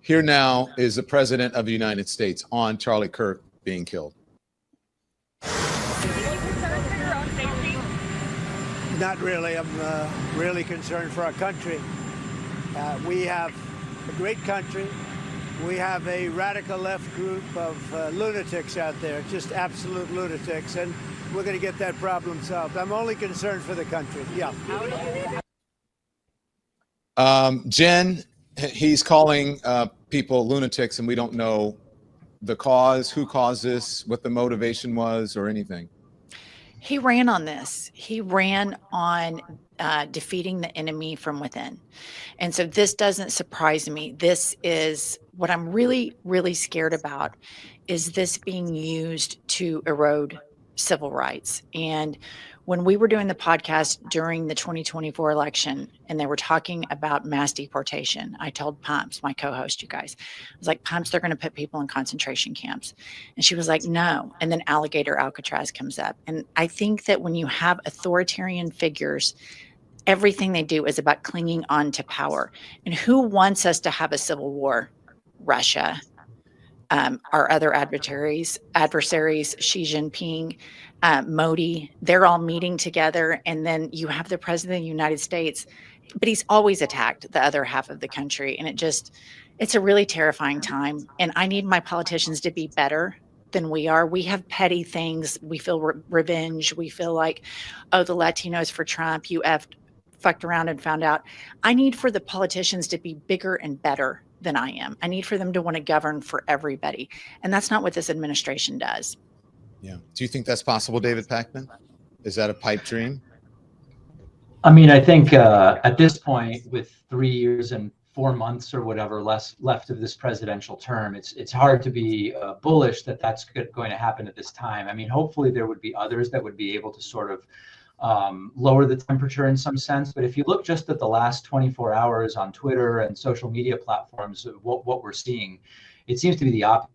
Here now is the President of the United States on Charlie Kirk being killed. Not really. I'm really concerned for our country. We have a great country. We have a radical left group of lunatics out there, just absolute lunatics, and we're going to get that problem solved. I'm only concerned for the country. Yeah. Jen, he's calling people lunatics, and we don't know the cause, who caused this, what the motivation was, or anything. He ran on this. He ran on defeating the enemy from within. And so this doesn't surprise me. This is what I'm really, really scared about, is this being used to erode civil rights. And when we were doing the podcast during the 2024 election and they were talking about mass deportation, I told Pumps, my co-host, you guys, I was like, Pumps, they're going to put people in concentration camps. And she was like, no. And then Alligator Alcatraz comes up. And I think that when you have authoritarian figures, everything they do is about clinging on to power. And who wants us to have a civil war? Russia, our other adversaries, Xi Jinping, Modi, they're all meeting together. And then you have the president of the United States, but he's always attacked the other half of the country. And it's a really terrifying time. And I need my politicians to be better than we are. We have petty things. We feel revenge. We feel like, oh, the Latinos for Trump, you fucked around and found out. I need for the politicians to be bigger and better than I am. I need for them to want to govern for everybody. And that's not what this administration does. Yeah. Do you think that's possible, David Pakman? Is that a pipe dream? I mean, I think at this point, with 3 years and 4 months or whatever left of this presidential term, it's hard to be bullish that that's going to happen at this time. I mean, hopefully there would be others that would be able to sort of lower the temperature in some sense. But if you look just at the last 24 hours on Twitter and social media platforms, what we're seeing, it seems to be the opposite,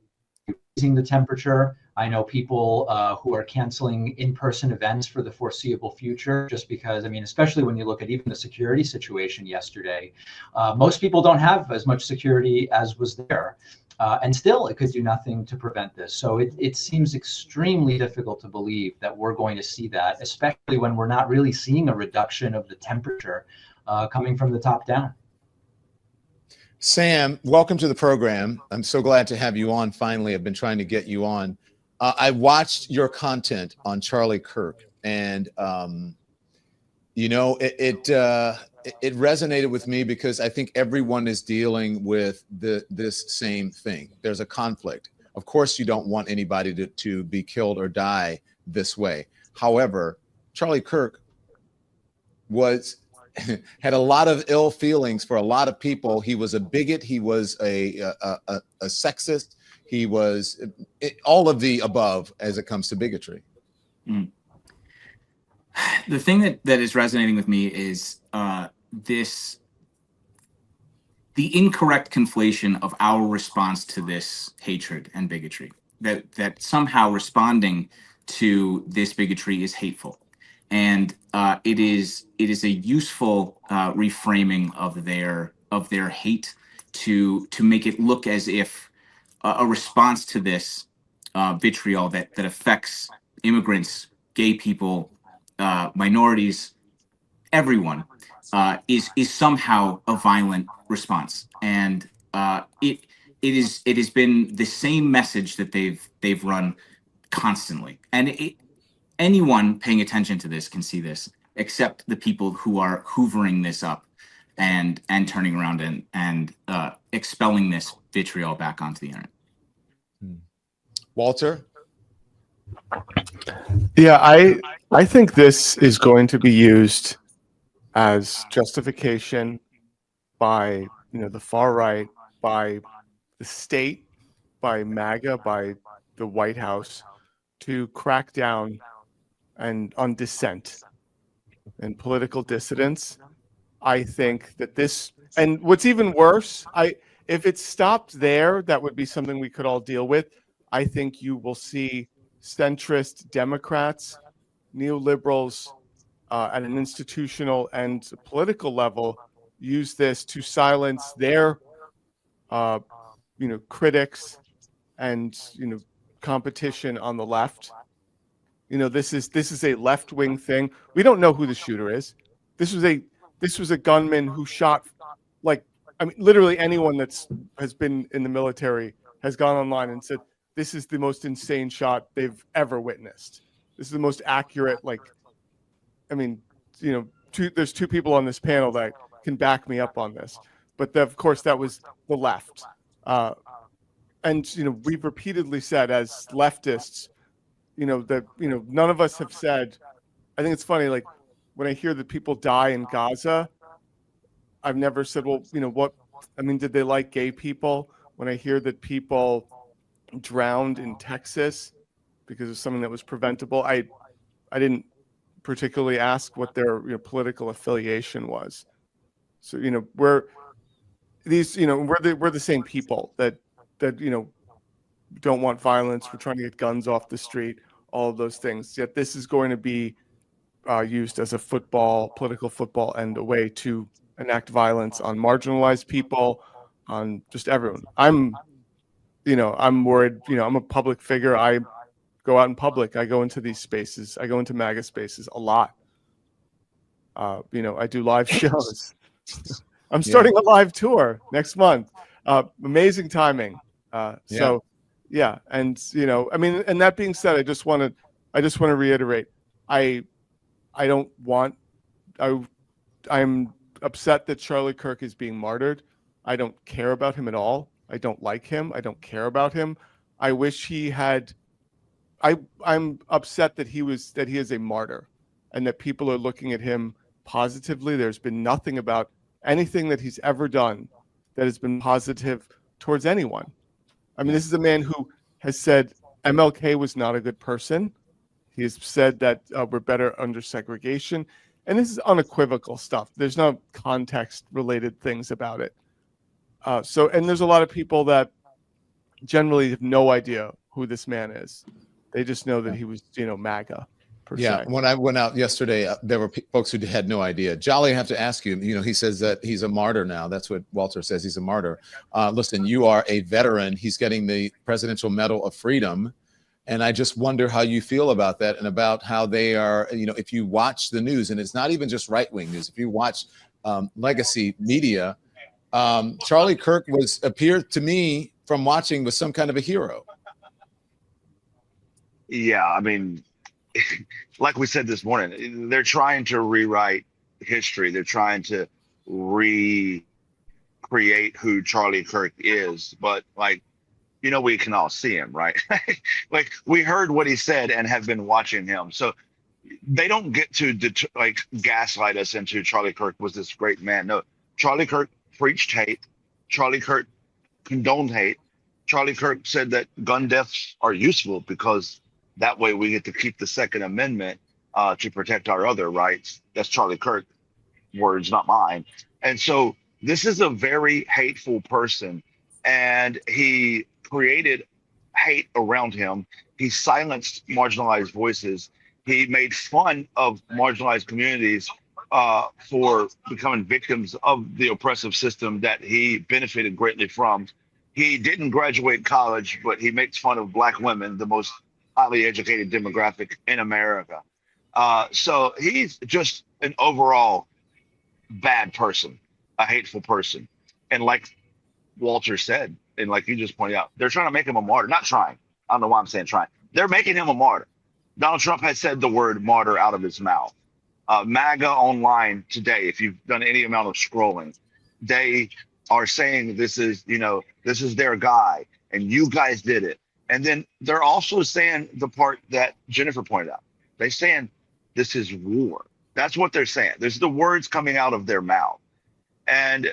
raising the temperature. I know people who are canceling in-person events for the foreseeable future, just because, I mean, especially when you look at even the security situation yesterday, most people don't have as much security as was there. And still, it could do nothing to prevent this. So it seems extremely difficult to believe that we're going to see that, especially when we're not really seeing a reduction of the temperature coming from the top down. Sam, welcome to the program. I'm so glad to have you on. Finally, I've been trying to get you on. I watched your content on Charlie Kirk, and you know, it resonated with me because I think everyone is dealing with this same thing. There's a conflict. Of course, you don't want anybody to be killed or die this way. However, Charlie Kirk had a lot of ill feelings for a lot of people. He was a bigot. He was a sexist. He was all of the above as it comes to bigotry. Mm. The thing that is resonating with me is the incorrect conflation of our response to this hatred and bigotry. That somehow responding to this bigotry is hateful, and it is a useful reframing of their hate to make it look as if a response to this vitriol that affects immigrants, gay people, minorities, everyone, is somehow a violent response. And it has been the same message that they've run constantly. And anyone paying attention to this can see this, except the people who are hoovering this up and turning around and expelling this vitriol back onto the internet. Walter? Yeah, I think this is going to be used as justification by the far right, by the state, by MAGA, by the White House, to crack down on dissent and political dissidents. I think that this, and what's even worse, if it stopped there, that would be something we could all deal with. I think you will see centrist Democrats, neoliberals at an institutional and political level use this to silence their critics and competition on the left. This is a left-wing thing. We don't know who the shooter is. This was a gunman who shot, literally anyone has been in the military has gone online and said this is the most insane shot they've ever witnessed. This is the most accurate. There's two people on this panel that can back me up on this, but of course that was the left. And we've repeatedly said as leftists, that none of us have said. I think it's funny, when I hear that people die in Gaza, I've never said, well, did they like gay people? When I hear that people drowned in Texas because of something that was preventable, I didn't particularly ask what their political affiliation was. So we're the same people that don't want violence. We're trying to get guns off the street, all of those things. Yet this is going to be used as a political football, and a way to enact violence on marginalized people, on just everyone. I'm worried. I'm a public figure. I go out in public. I go into these spaces. I go into MAGA spaces a lot. I do live shows. I'm starting a live tour next month. Amazing timing. So, yeah. And, and that being said, I just want to reiterate, I'm upset that Charlie Kirk is being martyred. I don't care about him at all. I don't like him. I don't care about him. I wish he had, I'm upset that he is a martyr and that people are looking at him positively. There's been nothing about anything that he's ever done that has been positive towards anyone. This is a man who has said MLK was not a good person. He has said that we're better under segregation. And this is unequivocal stuff. There's no context-related things about it. And there's a lot of people that generally have no idea who this man is. They just know that he was, MAGA. Yeah, when I went out yesterday, there were folks who had no idea. Jolly, I have to ask you, he says that he's a martyr now. That's what Walter says. He's a martyr. Listen, you are a veteran. He's getting the Presidential Medal of Freedom. And I just wonder how you feel about that, and about how they are, if you watch the news, and it's not even just right-wing news. If you watch legacy media, Charlie Kirk appeared to me from watching was some kind of a hero. Yeah, like we said this morning, they're trying to rewrite history. They're trying to recreate who Charlie Kirk is. But we can all see him, right? We heard what he said and have been watching him. So they don't get to gaslight us into Charlie Kirk was this great man. No, Charlie Kirk preached hate. Charlie Kirk condoned hate. Charlie Kirk said that gun deaths are useful because that way we get to keep the Second Amendment to protect our other rights. That's Charlie Kirk words, not mine. And so this is a very hateful person, and he created hate around him. He silenced marginalized voices. He made fun of marginalized communities for becoming victims of the oppressive system that he benefited greatly from. He didn't graduate college, but he makes fun of Black women, the most highly educated demographic in America. So he's just an overall bad person, a hateful person. And like Walter said, and like you just pointed out, they're trying to make him a martyr. Not trying. I don't know why I'm saying trying. They're making him a martyr. Donald Trump has said the word martyr out of his mouth. MAGA online today, if you've done any amount of scrolling, they are saying this is their guy, and you guys did it. And then they're also saying the part that Jennifer pointed out. They're saying this is war. That's what they're saying. There's the words coming out of their mouth. And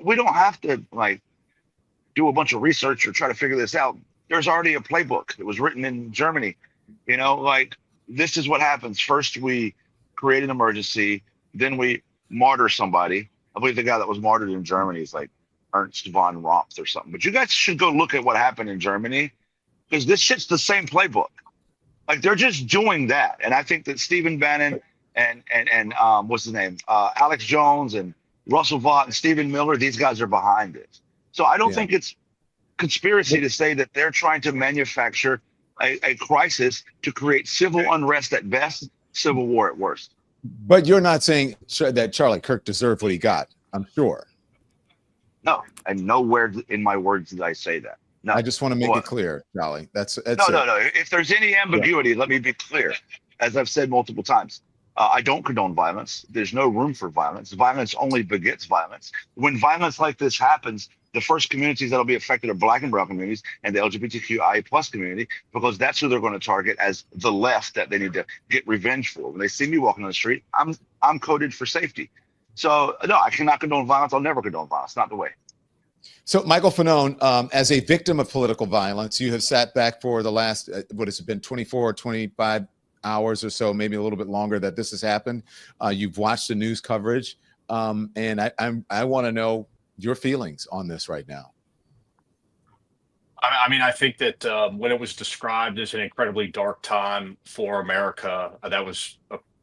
we don't have to do a bunch of research or try to figure this out. There's already a playbook that was written in Germany. This is what happens. First, we create an emergency, then we martyr somebody. I believe the guy that was martyred in Germany is Ernst von Rompf or something. But you guys should go look at what happened in Germany, because this shit's the same playbook. They're just doing that. And I think that Stephen Bannon and what's his name? Alex Jones and Russell Vought and Stephen Miller, these guys are behind it. So I don't think it's conspiracy to say that they're trying to manufacture a crisis to create civil unrest at best, civil war at worst. But you're not saying that Charlie Kirk deserved what he got, I'm sure. No, and nowhere in my words did I say that. No, I just want to make it clear, Charlie. That's no. If there's any ambiguity, let me be clear. As I've said multiple times, I don't condone violence. There's no room for violence. Violence only begets violence. When violence like this happens, the first communities that'll be affected are Black and brown communities and the LGBTQIA plus community, because that's who they're going to target as the left that they need to get revenge for. When they see me walking on the street, I'm coded for safety. So no, I cannot condone violence. I'll never condone violence. Not the way. So, Michael Fanone, as a victim of political violence, you have sat back for the last, what has it been, 24 or 25 hours or so, maybe a little bit longer that this has happened. You've watched the news coverage, and I want to know your feelings on this right now. I mean, I think that when it was described as an incredibly dark time for America, that was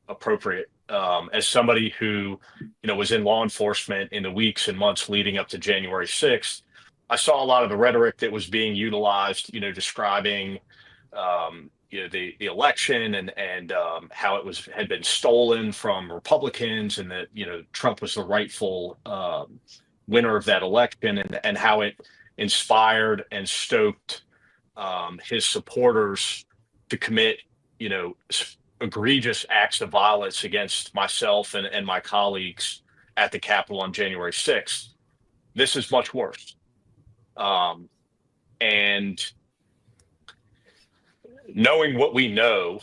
appropriate. As somebody who, was in law enforcement in the weeks and months leading up to January 6th, I saw a lot of the rhetoric that was being utilized, describing, the election and how it had been stolen from Republicans, and that, Trump was the rightful winner of that election, and how it inspired and stoked his supporters to commit, egregious acts of violence against myself and my colleagues at the Capitol on January 6th. This is much worse. And knowing what we know,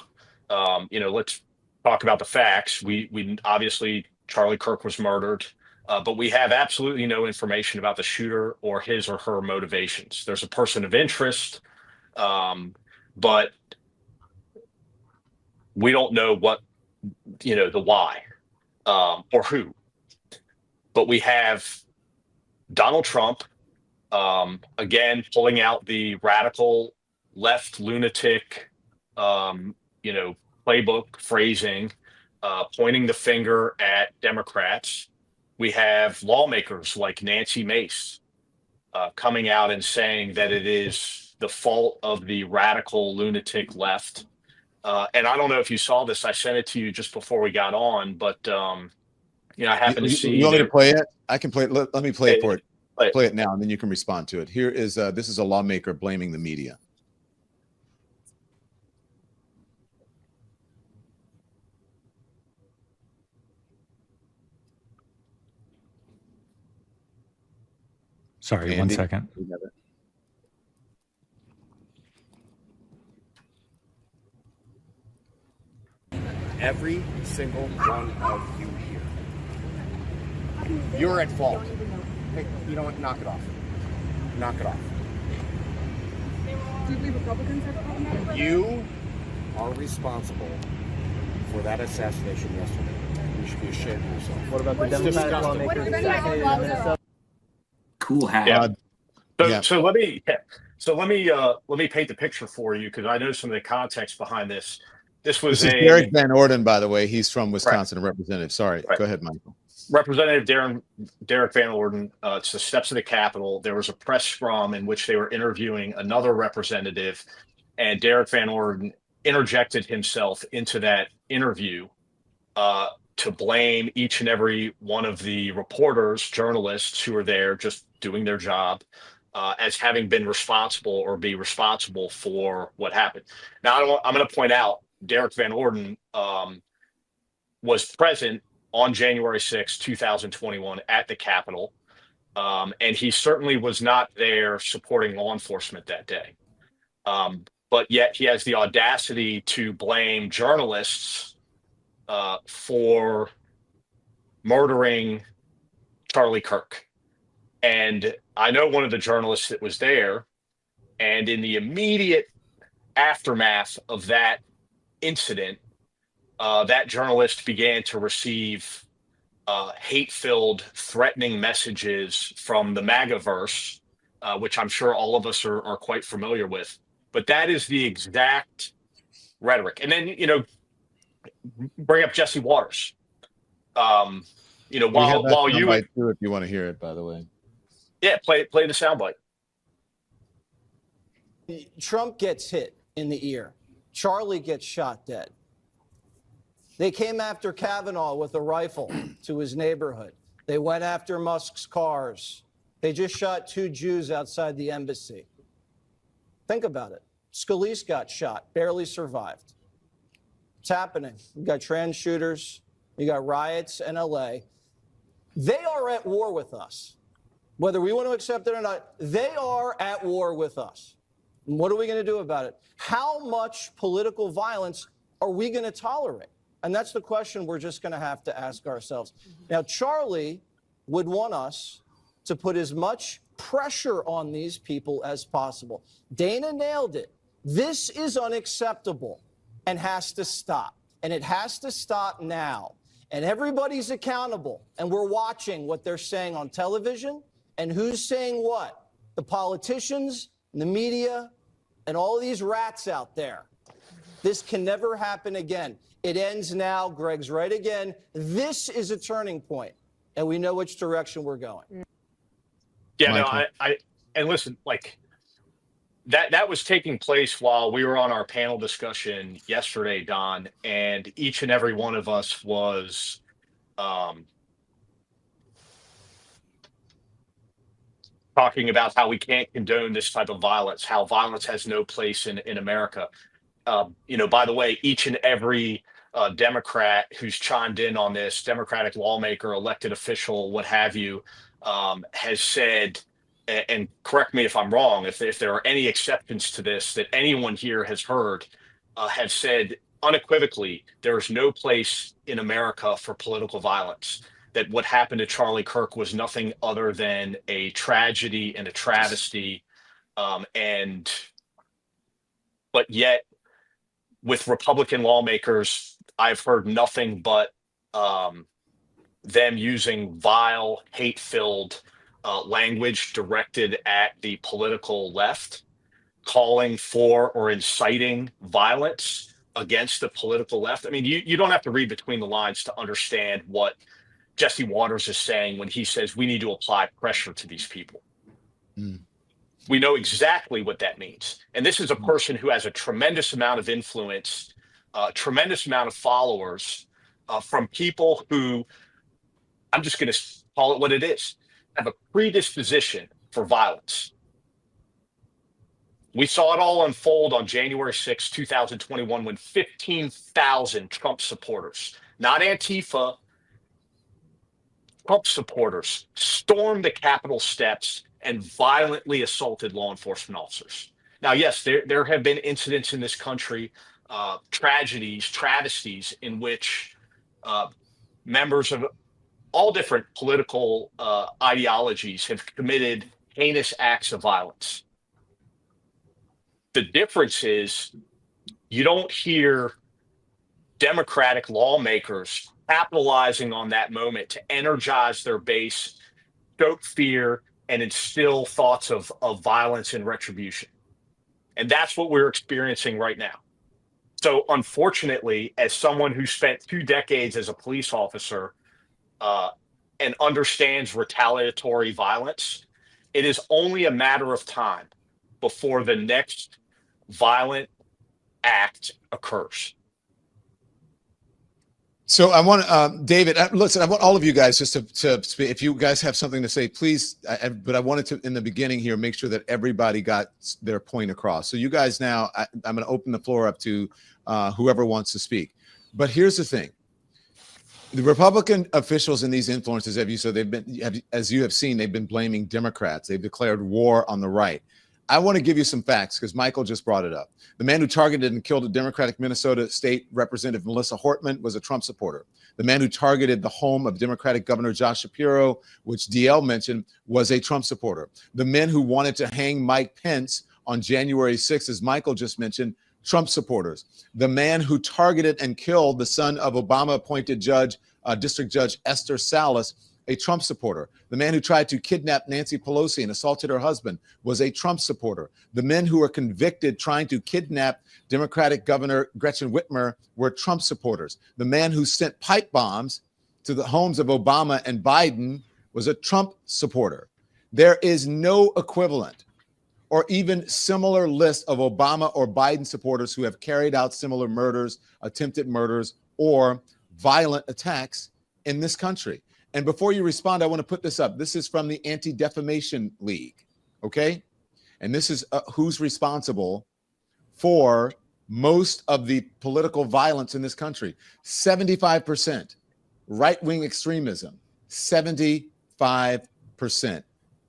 let's talk about the facts. We obviously, Charlie Kirk was murdered, but we have absolutely no information about the shooter or his or her motivations. There's a person of interest, but we don't know what, the why, or who. But we have Donald Trump, again, pulling out the radical left lunatic, playbook phrasing, pointing the finger at Democrats. We have lawmakers like Nancy Mace coming out and saying that it is the fault of the radical lunatic left. And I don't know if you saw this. I sent it to you just before we got on, but I happened to see. You want me to play it? I can play it. Let me play it for it. Play it now, and then you can respond to it. Here is this is a lawmaker blaming the media. Sorry, Andy, 1 second. Every single one of you here, you're at fault. Hey, you know what? Knock it off. Knock it off. Do you believe Republicans have a problem? You are responsible for that assassination yesterday. You should be ashamed of yourself. What about the Democratic lawmakers assassinated in Minnesota? Cool hat. So let me paint the picture for you, because I know some of the context behind this. This is Derek Van Orden, by the way. He's from Wisconsin, right. A representative. Sorry, right. Go ahead, Michael. Representative Derek Van Orden. It's the steps of the Capitol. There was a press scrum in which they were interviewing another representative, and Derek Van Orden interjected himself into that interview to blame each and every one of the reporters, journalists who were there just doing their job, as having been responsible or be responsible for what happened. Now, I'm going to point out Derek Van Orden was present on January 6, 2021 at the Capitol, and he certainly was not there supporting law enforcement that day. But yet he has the audacity to blame journalists for murdering Charlie Kirk. And I know one of the journalists that was there, and in the immediate aftermath of that incident, that journalist began to receive hate-filled, threatening messages from the MAGA-verse, which I'm sure all of us are quite familiar with. But that is the exact rhetoric. And then, bring up Jesse Waters. While you if you want to hear it, by the way. Yeah, play the soundbite. Trump gets hit in the ear. Charlie gets shot dead. They came after Kavanaugh with a rifle to his neighborhood. They went after Musk's cars. They just shot 2 Jews outside the embassy. Think about it. Scalise got shot, barely survived. It's happening. You got trans shooters. You got riots in LA. They are at war with us. Whether we want to accept it or not, they are at war with us. And what are we going to do about it? How much political violence are we going to tolerate? And that's the question we're just going to have to ask ourselves. Now, Charlie would want us to put as much pressure on these people as possible. Dana nailed it. This is unacceptable and has to stop. And it has to stop now. And everybody's accountable. And we're watching what they're saying on television and who's saying what. The politicians, the media, and all of these rats out there. This can never happen again. It ends now. Greg's right again. This is a turning point, and we know which direction we're going. Yeah, no, and listen, like that was taking place while we were on our panel discussion yesterday, Don, and each and every one of us was talking about how we can't condone this type of violence, how violence has no place in America. By the way, each and every Democrat who's chimed in on this, Democratic lawmaker, elected official, what have you, has said, and correct me if I'm wrong, if there are any exceptions to this that anyone here has heard, have said unequivocally, there is no place in America for political violence, that what happened to Charlie Kirk was nothing other than a tragedy and a travesty. But yet, with Republican lawmakers, I've heard nothing but them using vile, hate-filled language directed at the political left, calling for or inciting violence against the political left. I mean, you don't have to read between the lines to understand what Jesse Waters is saying when he says we need to apply pressure to these people. We know exactly what that means. And this is a person who has a tremendous amount of influence, a tremendous amount of followers from people who, I'm just going to call it what it is, have a predisposition for violence. We saw it all unfold on January 6, 2021, when 15,000 Trump supporters, not Antifa, Trump supporters, stormed the Capitol steps and violently assaulted law enforcement officers. Now, yes, there have been incidents in this country, tragedies, travesties, in which members of all different political ideologies have committed heinous acts of violence. The difference is you don't hear Democratic lawmakers capitalizing on that moment to energize their base, stoke fear, and instill thoughts of violence and retribution. And that's what we're experiencing right now. So unfortunately, as someone who spent 2 decades as a police officer and understands retaliatory violence, it is only a matter of time before the next violent act occurs. So I want David, listen, I want all of you guys just to speak. If you guys have something to say, please. But I wanted to, in the beginning here, make sure that everybody got their point across. So you guys now, I'm going to open the floor up to whoever wants to speak. But here's the thing. The Republican officials and these influencers, as you have seen, they've been blaming Democrats. They've declared war on the right. I want to give you some facts because Michael just brought it up. The man who targeted and killed a Democratic Minnesota State Representative Melissa Hortman was a Trump supporter. The man who targeted the home of Democratic Governor Josh Shapiro, which DL mentioned, was a Trump supporter. The men who wanted to hang Mike Pence on January 6th, as Michael just mentioned, Trump supporters. The man who targeted and killed the son of Obama-appointed District Judge Esther Salas, a Trump supporter. The man who tried to kidnap Nancy Pelosi and assaulted her husband was a Trump supporter. The men who were convicted trying to kidnap Democratic Governor Gretchen Whitmer were Trump supporters. The man who sent pipe bombs to the homes of Obama and Biden was a Trump supporter. There is no equivalent or even similar list of Obama or Biden supporters who have carried out similar murders, attempted murders, or violent attacks in this country? And before you respond, I want to put this up. This is from the Anti-Defamation League, okay? And this is who's responsible for most of the political violence in this country. 75% right-wing extremism, 75%.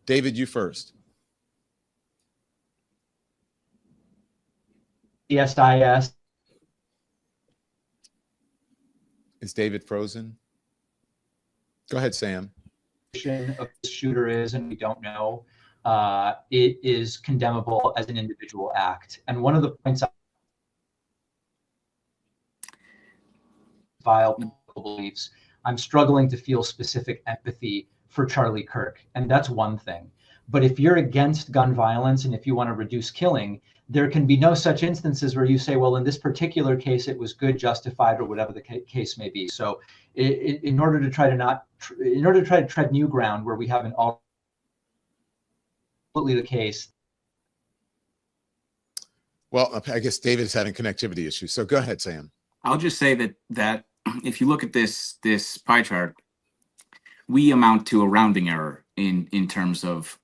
David, you first. CSIS. Is David frozen? Go ahead, Sam. Of the shooter is, and we don't know, it is condemnable as an individual act. And one of the points vile political beliefs, I'm struggling to feel specific empathy for Charlie Kirk, and that's one thing. But if you're against gun violence and if you want to reduce killing, there can be no such instances where you say, well, in this particular case, it was good, justified, or whatever the case may be. So in order to try to tread new ground where we haven't absolutely the case. Well, I guess David is having connectivity issues. So go ahead, Sam. I'll just say that if you look at this pie chart, we amount to a rounding error in terms of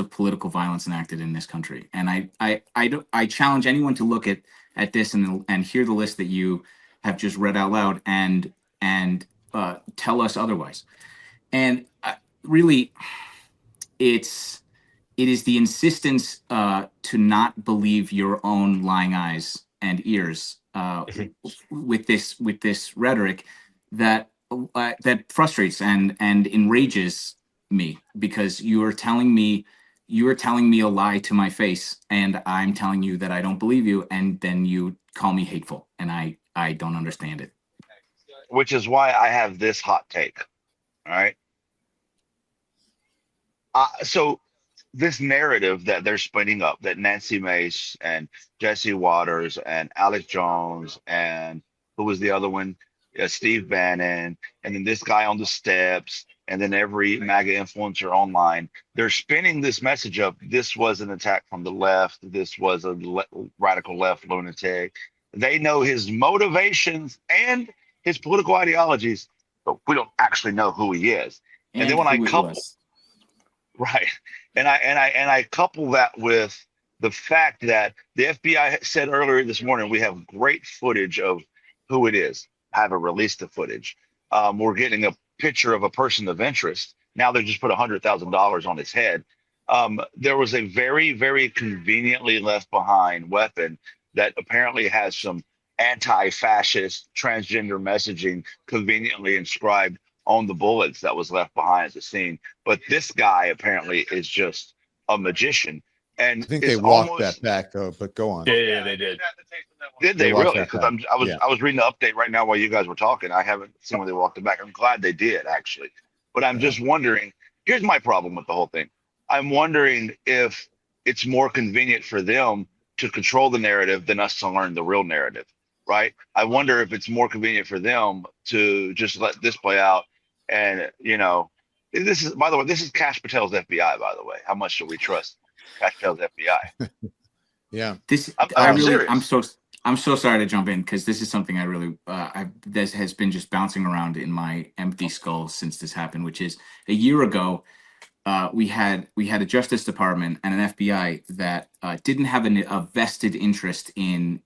political violence enacted in this country. And I challenge anyone to look at this and hear the list that you have just read out loud and tell us otherwise. And really, it is the insistence to not believe your own lying eyes and ears with this rhetoric that frustrates and enrages me, because you are telling me a lie to my face, and I'm telling you that I don't believe you, and then you call me hateful, and I don't understand it. Which is why I have this hot take. All right. So this narrative that they're spinning up, that Nancy Mace and Jesse Waters and Alex Jones and who was the other one? Steve Bannon, and then this guy on the steps, and then every MAGA influencer online, they're spinning this message up. This was an attack from the left. This was a radical left lunatic. They know his motivations and his political ideologies, but we don't actually know who he is. And then when I couple, right, and I couple that with the fact that the FBI said earlier this morning, we have great footage of who it is. Haven't released the footage. We're getting a picture of a person of interest. Now they just put $100,000 on his head. There was a very, very conveniently left behind weapon that apparently has some anti-fascist transgender messaging conveniently inscribed on the bullets that was left behind as a scene. But this guy apparently is just a magician. And I think they walked that back though, but go on. Yeah, they did. Did they really? Because I was reading the update right now while you guys were talking. I haven't seen when they walked it back. I'm glad they did actually. But I'm just wondering, here's my problem with the whole thing. I'm wondering if it's more convenient for them to control the narrative than us to learn the real narrative, right? I wonder if it's more convenient for them to just let this play out. And, you know, this is, by the way, this is Kash Patel's FBI, by the way. How much should we trust Kash Patel's FBI? Yeah. I'm so sorry to jump in, because this is something I really this has been just bouncing around in my empty skull since this happened, which is a year ago. We had a Justice Department and an FBI that didn't have a vested interest in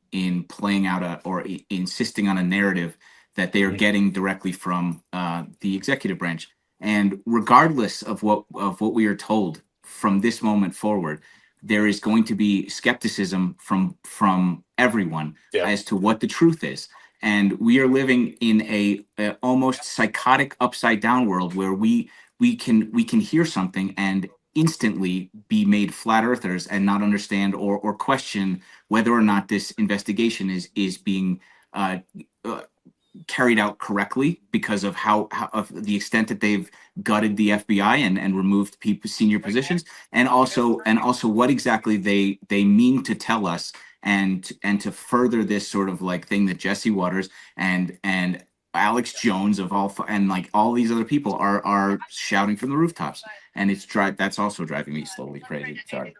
playing out or insisting on a narrative that they are getting directly from the executive branch. And regardless of what we are told from this moment forward, there is going to be skepticism from everyone as to what the truth is. And we are living in a almost psychotic upside down world where we can hear something and instantly be made flat earthers and not understand or question whether or not this investigation is being carried out correctly because of how of the extent that they've gutted the FBI and removed senior positions, and also what exactly they mean to tell us and to further this sort of like thing that Jesse Waters and Alex Jones of all and like all these other people are shouting from the rooftops, and that's also driving me slowly crazy. Sorry.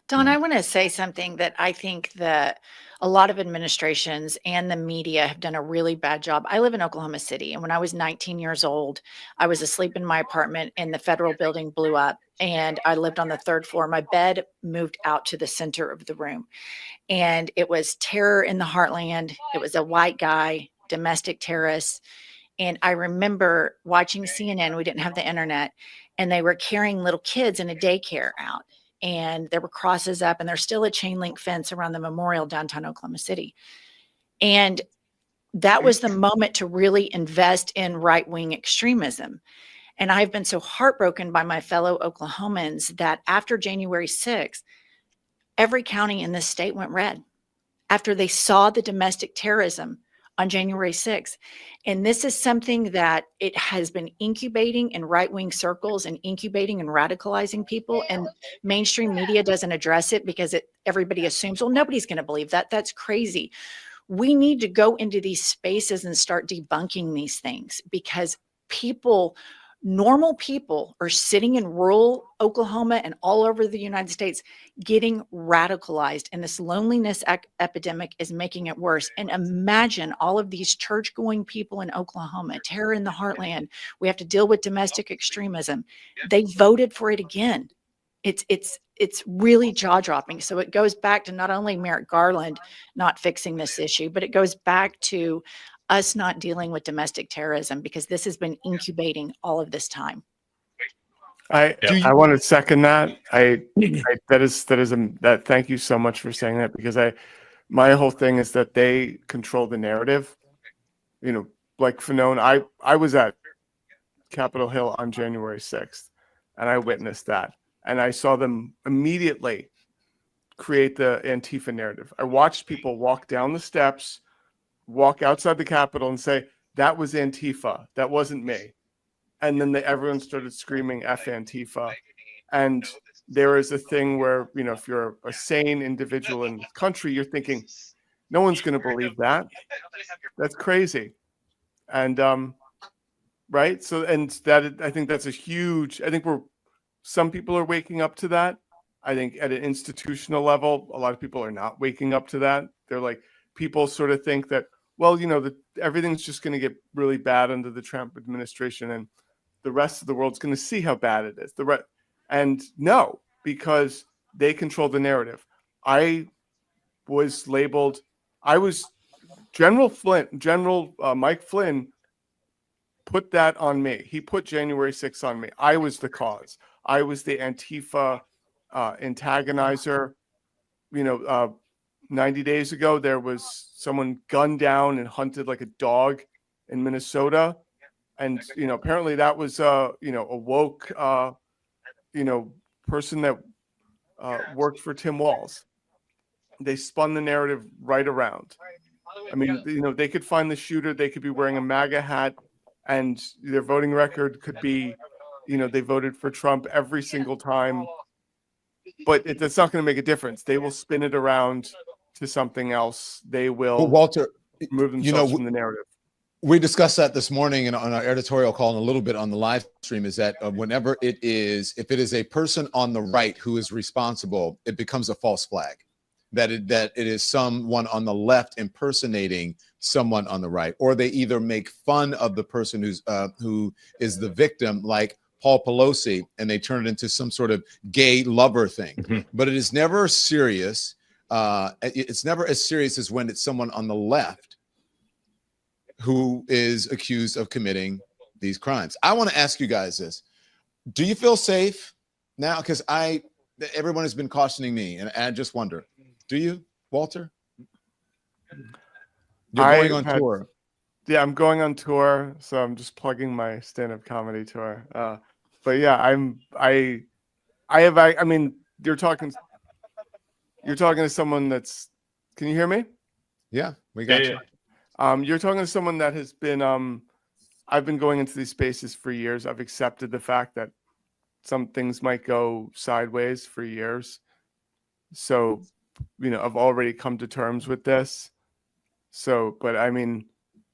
Don, I want to say something that I think that a lot of administrations and the media have done a really bad job. I live in Oklahoma City, and when I was 19 years old, I was asleep in my apartment and the federal building blew up, and I lived on the third floor. My bed moved out to the center of the room, and it was terror in the heartland. It was a white guy, domestic terrorists. And I remember watching CNN. We didn't have the internet, and they were carrying little kids in a daycare out. And there were crosses up, and there's still a chain link fence around the memorial downtown Oklahoma City. And that was the moment to really invest in right wing extremism. And I've been so heartbroken by my fellow Oklahomans that after January 6th, every county in this state went red after they saw the domestic terrorism on January 6th. And this is something that it has been incubating in right-wing circles and incubating and radicalizing people. And mainstream media doesn't address it because everybody assumes, well, nobody's going to believe that. That's crazy. We need to go into these spaces and start debunking these things because normal people are sitting in rural Oklahoma and all over the United States getting radicalized, and this loneliness epidemic is making it worse. And imagine all of these church-going people in Oklahoma, terror in the heartland. We have to deal with domestic extremism. They voted for it again. It's really jaw-dropping. So it goes back to not only Merrick Garland not fixing this issue, but it goes back to us not dealing with domestic terrorism because this has been incubating all of this time. I want to second that. Thank you so much for saying that, because my whole thing is that they control the narrative. You know, like Fanone, I was at Capitol Hill on January 6th, and I witnessed that, and I saw them immediately create the Antifa narrative. I watched people walk down the steps, walk outside the Capitol and say, that was Antifa, that wasn't me. And then everyone started screaming F Antifa. And there is a thing where, you know, if you're a sane individual in this country, you're thinking, no one's going to believe that. That's crazy. And, right. So, and that, I think that's a huge, I think some people are waking up to that. I think at an institutional level, a lot of people are not waking up to that. They're like, people sort of think that, well, you know, everything's just going to get really bad under the Trump administration, and the rest of the world's going to see how bad it is. And no, because they control the narrative. General Mike Flynn put that on me. He put January 6th on me. I was the cause. I was the Antifa antagonizer. You know, 90 days ago, there was someone gunned down and hunted like a dog in Minnesota. And, you know, apparently that was, you know, a woke, you know, person that worked for Tim Walz. They spun the narrative right around. I mean, you know, they could find the shooter. They could be wearing a MAGA hat, and their voting record could be, you know, they voted for Trump every single time. But that's not going to make a difference. They will spin it around to something else. They will, but Walter, remove themselves from the narrative. We discussed that this morning on our editorial call and a little bit on the live stream, is that whenever if it is a person on the right who is responsible, it becomes a false flag. That it is someone on the left impersonating someone on the right, or they either make fun of the person who is the victim, like Paul Pelosi, and they turn it into some sort of gay lover thing. Mm-hmm. But it is never serious. It's never as serious as when it's someone on the left who is accused of committing these crimes. I want to ask you guys this. Do you feel safe now? Because everyone has been cautioning me, and I just wonder, do you, Walter? You're going on tour. Yeah, I'm going on tour, so I'm just plugging my stand-up comedy tour. But yeah, I mean, you're talking to someone that's, can you hear me? Yeah, we got you. You're talking to someone that has been, I've been going into these spaces for years. I've accepted the fact that some things might go sideways for years. So, you know, I've already come to terms with this. So, but I mean,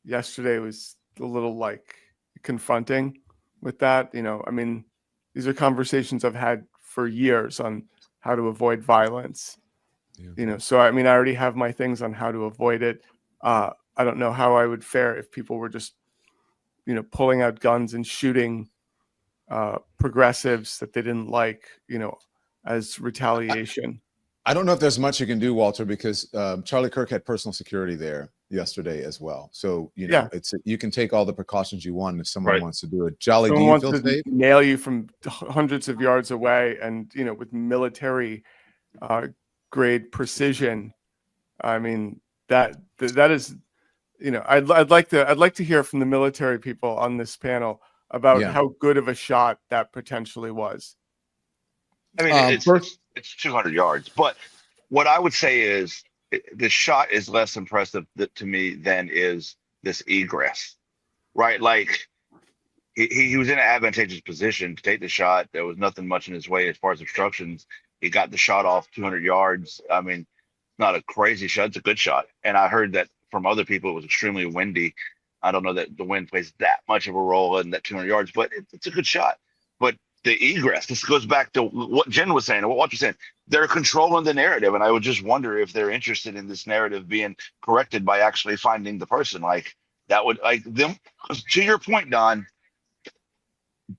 yesterday was a little like confronting with that. You know, I mean, these are conversations I've had for years on how to avoid violence. Yeah. So I mean, I already have my things on how to avoid it. I don't know how I would fare if people were just, pulling out guns and shooting progressives that they didn't like, as retaliation. I don't know if there's much you can do, Walter, because Charlie Kirk had personal security there yesterday as well. So, you can take all the precautions you want if someone wants to do it. Jolly, do you feel safe? Nail you from hundreds of yards away and, with military grade precision. I mean, that is, I'd like to hear from the military people on this panel about how good of a shot that potentially was. I mean, it's 200 yards, but what I would say is the shot is less impressive to me than is this egress, right? Like he was in an advantageous position to take the shot. There was nothing much in his way as far as obstructions. He got the shot off 200 yards. I mean, not a crazy shot. It's a good shot. And I heard that from other people, it was extremely windy. I don't know that the wind plays that much of a role in that 200 yards, but it's a good shot. But the egress, this goes back to what Jen was saying, and what Walter was saying. They're controlling the narrative, and I would just wonder if they're interested in this narrative being corrected by actually finding the person. Like that would like them. To your point, Don.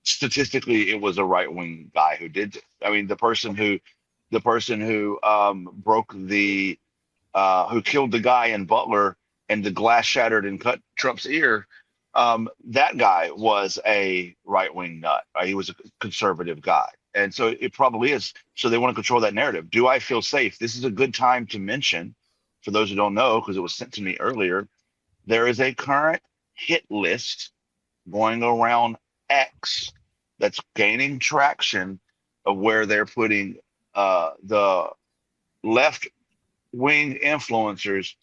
Statistically, it was a right-wing guy who did it. I mean, the person who broke the who killed the guy in Butler and the glass shattered and cut Trump's ear. That guy was a right-wing nut. He was a conservative guy. And so it probably is. So they want to control that narrative. Do I feel safe? This is a good time to mention, for those who don't know, because it was sent to me earlier, there is a current hit list going around X that's gaining traction of where they're putting the left-wing influencers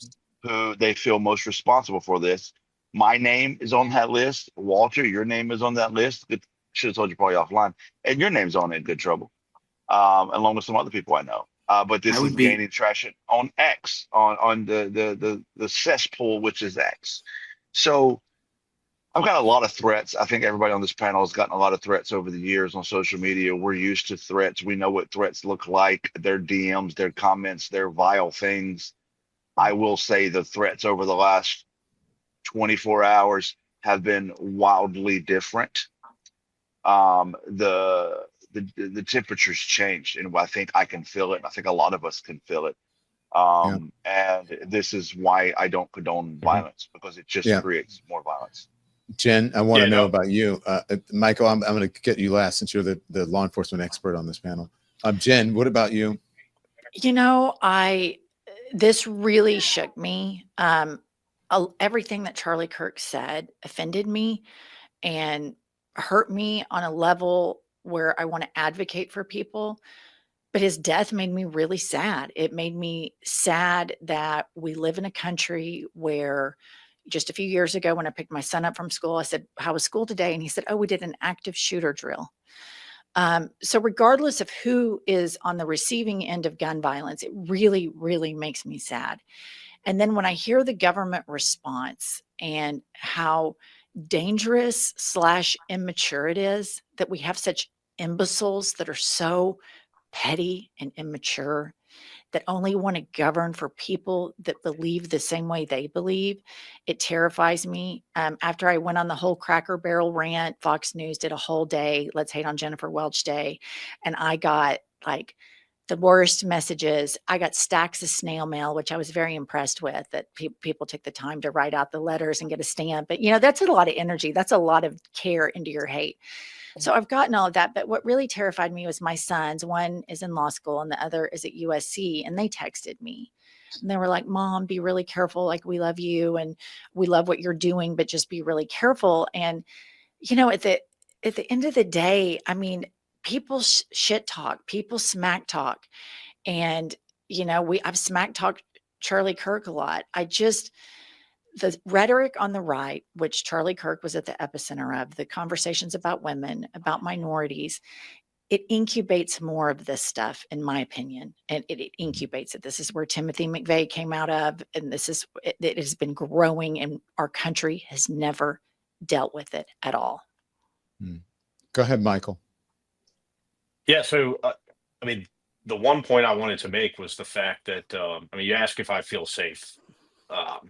who they feel most responsible for this. My name is on that list. Walter, your name is on that list. Should have told you probably offline. And your name's on it in good trouble, along with some other people I know. But this is gaining traction on X, on the cesspool, which is X. So I've got a lot of threats. I think everybody on this panel has gotten a lot of threats over the years on social media. We're used to threats. We know what threats look like. Their DMs, their comments, their vile things. I will say the threats over the last 24 hours have been wildly different. The temperature's changed, and I think I can feel it. I think a lot of us can feel it. And this is why I don't condone violence, because it just creates more violence. Jen, I want to know about you. Michael, I'm going to get you last since you're the law enforcement expert on this panel. Jen, what about you? This really shook me. Everything that Charlie Kirk said offended me and hurt me on a level where I want to advocate for people. But his death made me really sad. It made me sad that we live in a country where just a few years ago, when I picked my son up from school, I said, "How was school today?" And he said, "Oh, we did an active shooter drill." So regardless of who is on the receiving end of gun violence, it really, really makes me sad. And then when I hear the government response and how dangerous / immature it is that we have such imbeciles that are so petty and immature, that only want to govern for people that believe the same way they believe, it terrifies me. After I went on the whole Cracker Barrel rant, Fox News did a whole day, Let's Hate on Jennifer Welch Day, and I got like the worst messages. I got stacks of snail mail, which I was very impressed with, that people took the time to write out the letters and get a stamp. But, that's a lot of energy. That's a lot of care into your hate. So I've gotten all of that. But what really terrified me was my sons. One is in law school and the other is at USC. And they texted me and they were like, "Mom, be really careful. Like, we love you and we love what you're doing, but just be really careful." And, at the end of the day, I mean, people shit talk, people smack talk. And, I've smack talked Charlie Kirk a lot. The rhetoric on the right, which Charlie Kirk was at the epicenter of, the conversations about women, about minorities, it incubates more of this stuff, in my opinion. And it incubates it. This is where Timothy McVeigh came out of. And it has been growing, and our country has never dealt with it at all. Go ahead, Michael. Yeah. So, the one point I wanted to make was the fact that I mean, you ask if I feel safe. Well,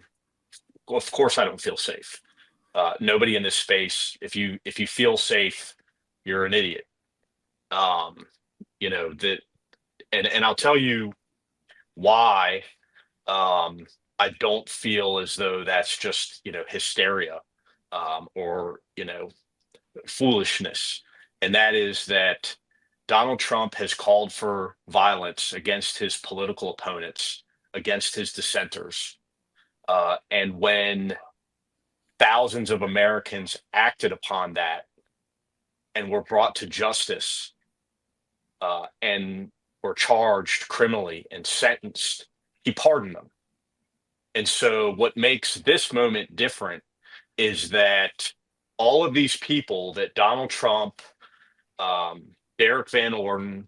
of course I don't feel safe. Nobody in this space. If you feel safe, you're an idiot. You know that, and I'll tell you why. I don't feel as though that's just hysteria or foolishness, and that is that Donald Trump has called for violence against his political opponents, against his dissenters. And when thousands of Americans acted upon that and were brought to justice and were charged criminally and sentenced, he pardoned them. And so what makes this moment different is that all of these people that Donald Trump, Derek Van Orden,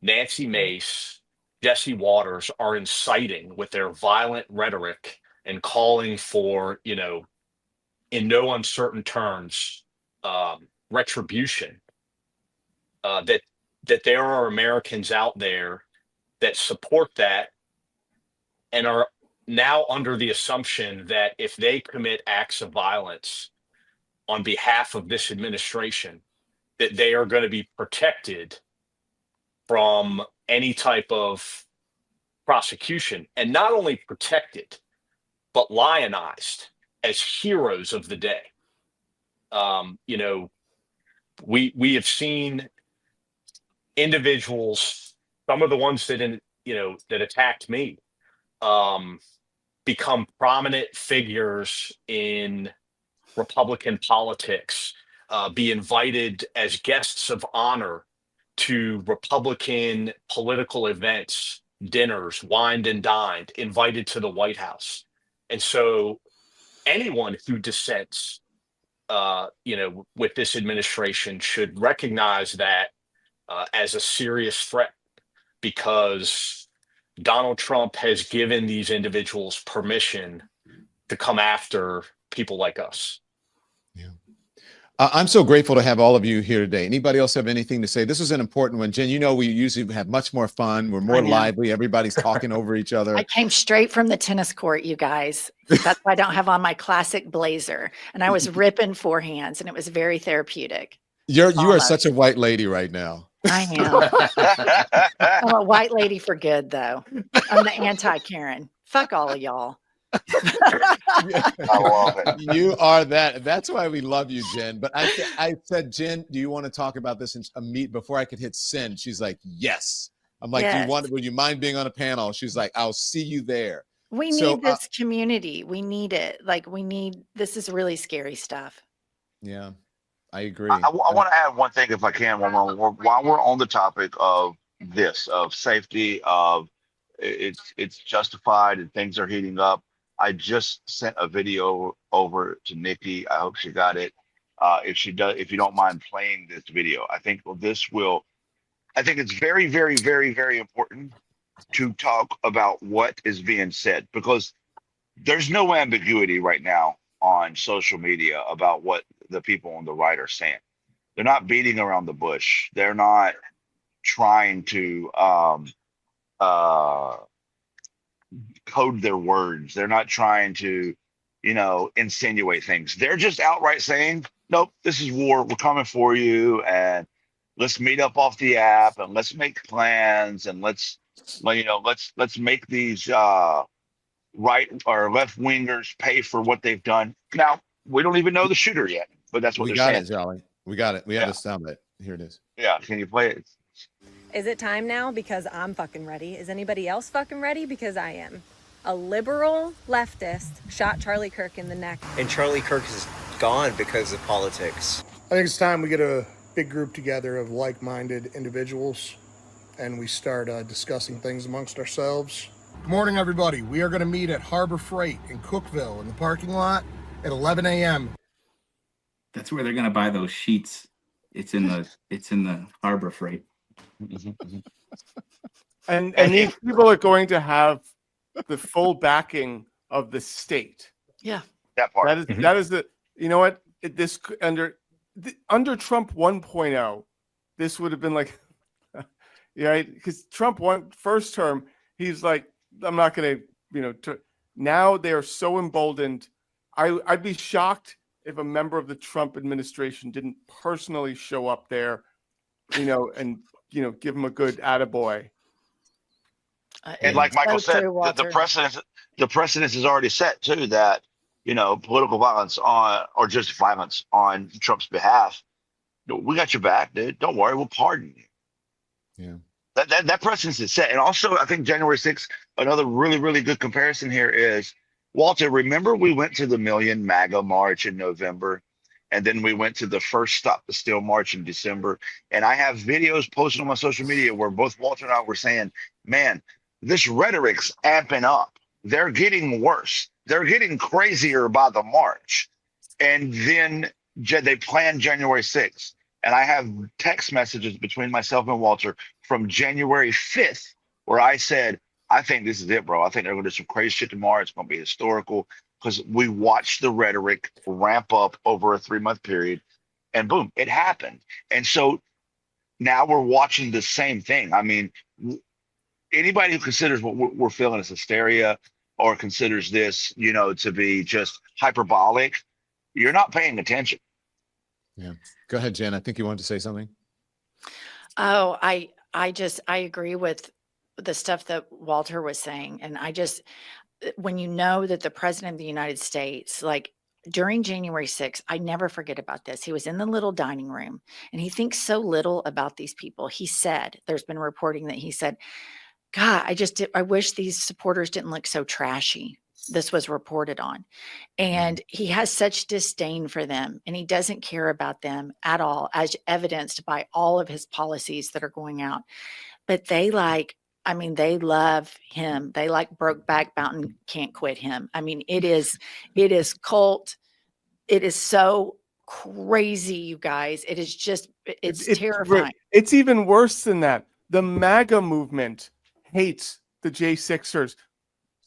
Nancy Mace, Jesse Waters are inciting with their violent rhetoric and calling for, in no uncertain terms, retribution, that there are Americans out there that support that and are now under the assumption that if they commit acts of violence on behalf of this administration, that they are going to be protected from any type of prosecution, and not only protected, but lionized as heroes of the day. We have seen individuals, some of the ones that that attacked me, become prominent figures in Republican politics, be invited as guests of honor to Republican political events, dinners, wined and dined, invited to the White House. And so anyone who dissents, with this administration should recognize that as a serious threat, because Donald Trump has given these individuals permission to come after people like us. Yeah. I'm so grateful to have all of you here today. Anybody else have anything to say? This is an important one. Jen, we usually have much more fun. We're more lively. Everybody's talking over each other. I came straight from the tennis court, you guys. That's why I don't have on my classic blazer. And I was ripping forehands, and it was very therapeutic. You are such a white lady right now. I am. I'm a white lady for good, though. I'm the anti-Karen. Fuck all of y'all. I love it. You are that. That's why we love you, Jen. But I said, Jen, do you want to talk about this in a meet before I could hit send? She's like, yes. I'm like, yes. Would you mind being on a panel? She's like, I'll see you there. We need this community. We need it. This is really scary stuff. Yeah, I agree. I want to add one thing, if I can, while we're on the topic of this, of safety, of it's justified and things are heating up. I just sent a video over to Nikki. I hope she got it. If you don't mind playing this video, I think it's very, very, very, very important to talk about what is being said, because there's no ambiguity right now on social media about what the people on the right are saying. They're not beating around the bush. They're not trying to code their words. They're not trying to, insinuate things. They're just outright saying, nope, this is war. We're coming for you. And let's meet up off the app and let's make plans and let's make these right or left wingers pay for what they've done. Now, we don't even know the shooter yet, but that's what they're saying. We got it, Charlie. We got it. We have the sound bit. Here it is. Yeah. Can you play it? Is it time now? Because I'm fucking ready. Is anybody else fucking ready? Because I am. A liberal leftist shot Charlie Kirk in the neck. And Charlie Kirk is gone because of politics. I think it's time we get a big group together of like-minded individuals and we start discussing things amongst ourselves. Good morning, everybody. We are going to meet at Harbor Freight in Cookeville in the parking lot at 11 a.m. That's where they're going to buy those sheets. It's in the Harbor Freight. And these people are going to have the full backing of the state. Yeah. That part. That is the, you know what, this under Trump 1.0, this would have been like, right? Because Trump won first term. He's like, I'm not going to, now they are so emboldened. I'd be shocked if a member of the Trump administration didn't personally show up there, and give him a good attaboy. And like Michael So said, true, the Walter. precedence is already set too, that political violence or just violence on Trump's behalf. We got your back, dude. Don't worry, we'll pardon you. Yeah. That precedence is set. And also, I think January 6th, another really, really good comparison here is, Walter, remember we went to the Million MAGA March in November, and then we went to the first Stop the Steal March in December. And I have videos posted on my social media where both Walter and I were saying, man, this rhetoric's amping up. They're getting worse. They're getting crazier by the March. And then they planned January 6th. And I have text messages between myself and Walter from January 5th where I said, I think this is it, bro. I think they're going to do some crazy shit tomorrow. It's going to be historical, because we watched the rhetoric ramp up over a 3-month period, and boom, it happened. And so now we're watching the same thing. I mean, anybody who considers what we're feeling as hysteria or considers this, to be just hyperbolic, you're not paying attention. Yeah. Go ahead, Jen. I think you wanted to say something. Oh, I agree with the stuff that Walter was saying. And when you know that the president of the United States, like during January 6th, I never forget about this. He was in the little dining room and he thinks so little about these people. He said, there's been reporting that he said, God, I wish these supporters didn't look so trashy. This was reported on. And he has such disdain for them, and he doesn't care about them at all, as evidenced by all of his policies that are going out. But they love him. They like Brokeback Mountain, can't quit him. I mean, it is cult. It is so crazy, you guys. It is just, it's terrifying. It's even worse than that. The MAGA movement hates the J6ers.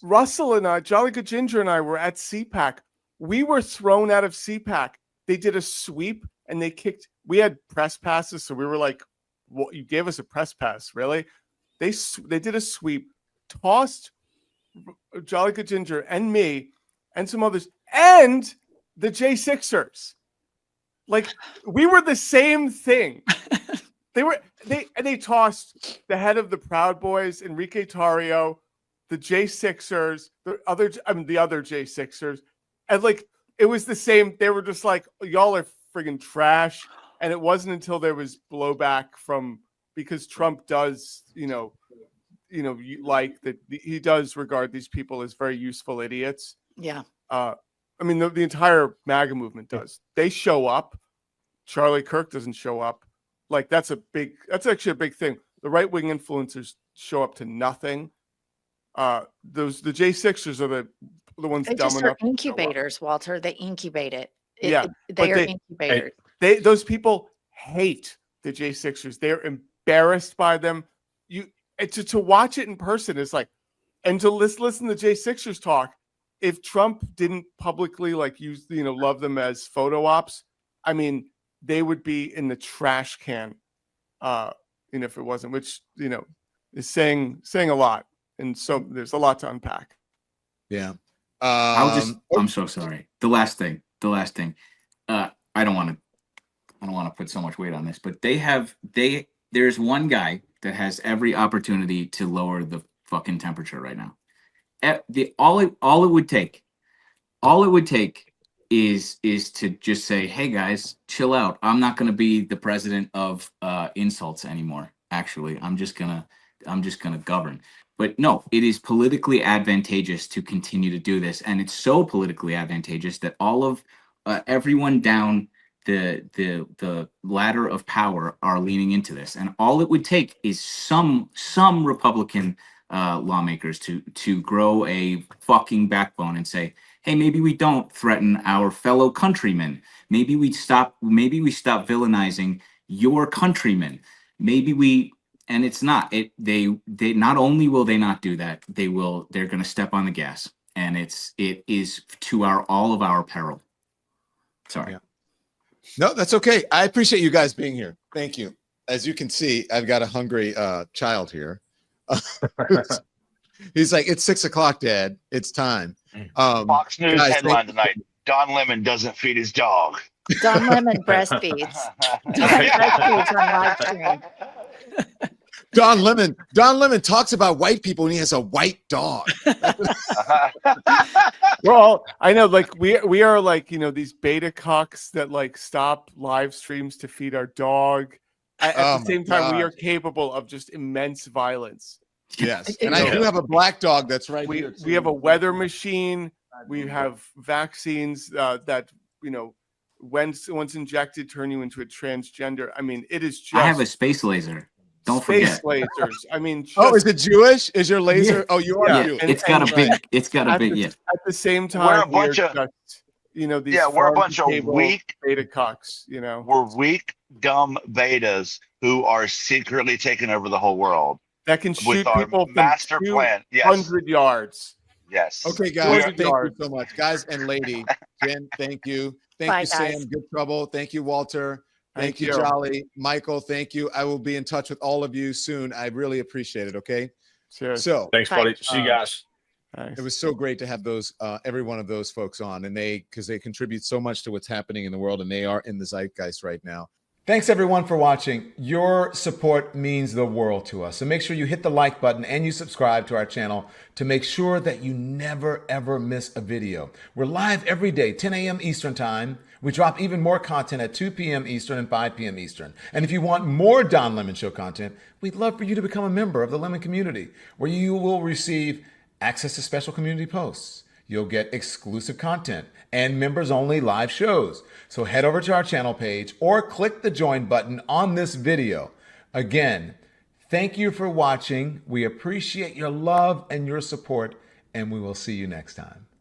Russell and I, Jolly Good Ginger and I, were at CPAC. We were thrown out of CPAC. They did a sweep and we had press passes. So we were like, well, you gave us a press pass, really? They did a sweep, tossed Jolly Good Ginger and me and some others and the J6ers. Like, we were the same thing. They tossed the head of the Proud Boys, Enrique Tarrio, the J6ers, the other J6ers, and like it was the same. They were just like, y'all are friggin' trash. And it wasn't until there was blowback because Trump does, like that, he does regard these people as very useful idiots. Yeah. I mean, the entire MAGA movement does. They show up. Charlie Kirk doesn't show up. Like that's actually a big thing. The right-wing influencers show up to nothing. The J6ers are the ones They dumb just enough. are incubators, Walter. They incubate it. Yeah, They are incubators. Those people hate the J6ers. They're embarrassed by them. To watch it in person is like, and to listen to J6ers talk. If Trump didn't publicly love them as photo ops, I mean, they would be in the trash can. If it wasn't, which is saying a lot. And so there's a lot to unpack. Yeah. I'm so sorry. The last thing. I don't want to put so much weight on this, but there's one guy that has every opportunity to lower the fucking temperature right now. All it would take is to just say, hey guys, chill out. I'm not going to be the president of insults anymore. Actually, I'm just gonna govern. But no, it is politically advantageous to continue to do this, and it's so politically advantageous that all of everyone down the ladder of power are leaning into this. And all it would take is some Republican lawmakers to grow a fucking backbone and say, hey, maybe we don't threaten our fellow countrymen. Maybe we stop villainizing your countrymen. And it's not. They not only will they not do that, they're going to step on the gas, and it is to all of our peril. Sorry. Yeah. No, that's okay. I appreciate you guys being here. Thank you. as you can see, I've got a hungry child here. He's like, it's 6 o'clock, Dad. It's time. Fox News guys, headline tonight: Don Lemon doesn't feed his dog. Don Lemon breastfeeds. Breastfeeds on live stream. Don Lemon talks about white people and he has a white dog. Well, I know, like we are like, you know, these beta cocks that like stop live streams to feed our dog. At the same time, we are capable of just immense violence. Yes, and I do have a black dog that's right here. We have a weather machine. We have vaccines that, you know, once injected, turn you into a transgender. I mean, it is just. I have a space laser. Don't space forget. lasers. I mean, is it Jewish? Is your laser? Yeah. Oh, you are Jewish. It's got a big. It's got a big. Yeah. At the same time, we're a bunch of, just, you know, these we're a bunch of weak beta cocks. You know, we're weak, dumb betas who are secretly taking over the whole world. That can shoot with our people master from plan. 200 yards. Yes. Okay, guys, thank you so much. Guys and lady, Jen, thank you. Thank Bye, you, guys. Sam. Good trouble. Thank you, Walter. Thank you, you. Charlie. Michael, thank you. I will be in touch with all of you soon. I really appreciate it, okay? Cheers. So Thanks, buddy. See you guys. it was so great to have those every one of those folks on, and because they contribute so much to what's happening in the world, and they are in the zeitgeist right now. Thanks everyone for watching. Your support means the world to us. So make sure you hit the like button and you subscribe to our channel to make sure that you never ever miss a video. We're live every day, 10 a.m. Eastern time. We drop even more content at 2 p.m. Eastern and 5 p.m. Eastern. And if you want more Don Lemon Show content, we'd love for you to become a member of the Lemon community, where you will receive access to special community posts. You'll get exclusive content and members-only live shows. So head over to our channel page or click the join button on this video. Again, thank you for watching. We appreciate your love and your support, and we will see you next time.